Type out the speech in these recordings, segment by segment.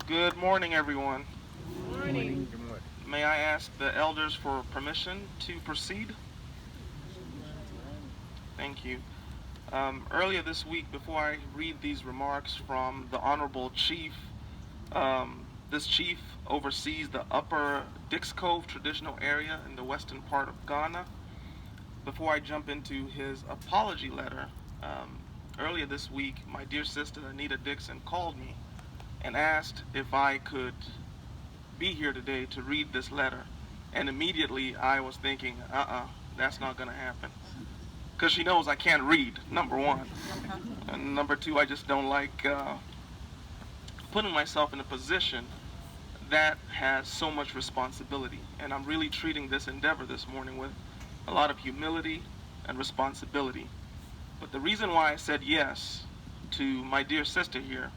Good morning, everyone. Morning. Good morning. May I ask the elders for permission to proceed? Thank you. Earlier this week, before I read these remarks from the Honorable Chief, this chief oversees the Upper Dix Cove traditional area in the western part of Ghana. Before I jump into his apology letter, earlier this week, my dear sister Anita Dixon called me and asked if I could be here today to read this letter. And immediately I was thinking, that's not going to happen. Because she knows I can't read, number one. And number two, I just don't like putting myself in a position that has so much responsibility. And I'm really treating this endeavor this morning with a lot of humility and responsibility. But the reason why I said yes to my dear sister here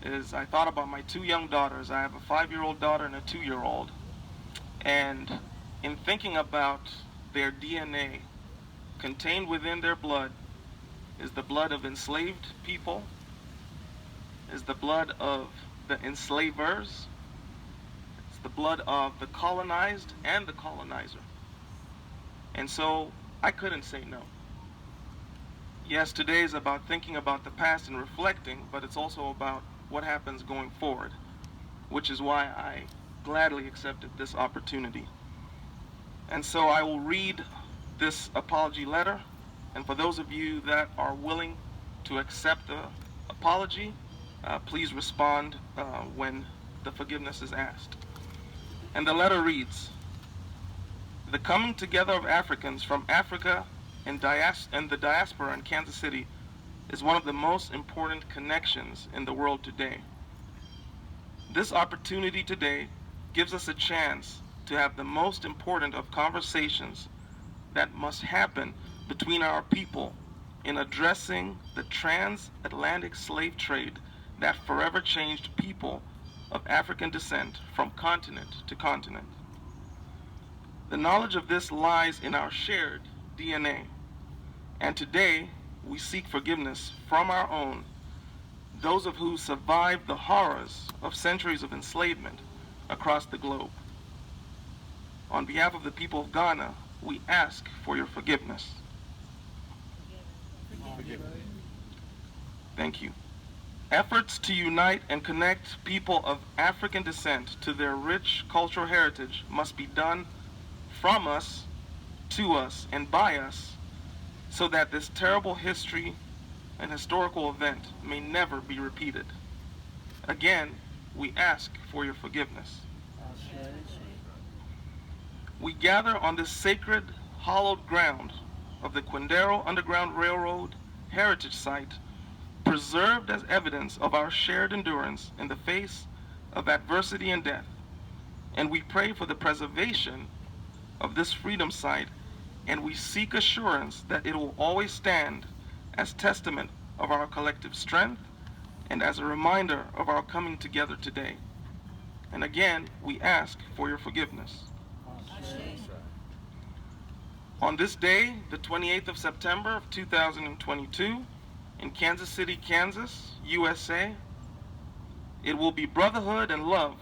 is I thought about my two young daughters. I have a 5-year-old daughter and a 2-year-old. And in thinking about their DNA, contained within their blood is the blood of enslaved people, is the blood of the enslavers, it's the blood of the colonized and the colonizer. And so I couldn't say no. Yes, today is about thinking about the past and reflecting, but it's also about what happens going forward, which is why I gladly accepted this opportunity. And so I will read this apology letter, and for those of you that are willing to accept the apology, please respond when the forgiveness is asked. And the letter reads, "The coming together of Africans from Africa and the diaspora in Kansas City is one of the most important connections in the world today. This opportunity today gives us a chance to have the most important of conversations that must happen between our people in addressing the transatlantic slave trade that forever changed people of African descent from continent to continent. The knowledge of this lies in our shared DNA, and today we seek forgiveness from our own, those of who survived the horrors of centuries of enslavement across the globe. On behalf of the people of Ghana, we ask for your forgiveness. Forgive me. Thank you. Efforts to unite and connect people of African descent to their rich cultural heritage must be done from us, to us, and by us, so that this terrible history and historical event may never be repeated. Again, we ask for your forgiveness. We gather on this sacred, hallowed ground of the Quindaro Underground Railroad heritage site, preserved as evidence of our shared endurance in the face of adversity and death. And we pray for the preservation of this freedom site, and we seek assurance that it will always stand as testament of our collective strength and as a reminder of our coming together today. And again, we ask for your forgiveness. On this day, the 28th of September of 2022, in Kansas City, Kansas, USA, it will be brotherhood and love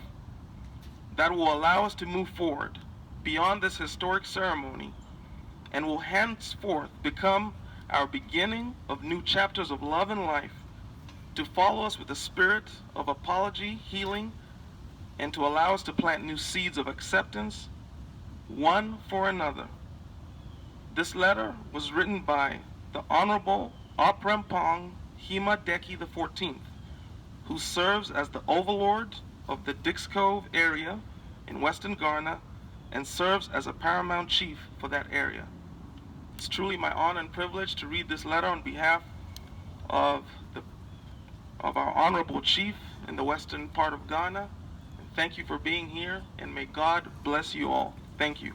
that will allow us to move forward beyond this historic ceremony and will henceforth become our beginning of new chapters of love and life, to follow us with the spirit of apology, healing, and to allow us to plant new seeds of acceptance, one for another. This letter was written by the Honorable Oprempong Hima Deki XIV, who serves as the Overlord of the Dix Cove area in Western Ghana and serves as a paramount chief for that area. It's truly my honor and privilege to read this letter on behalf of our honorable chief in the western part of Ghana. And thank you for being here, and may God bless you all. Thank you.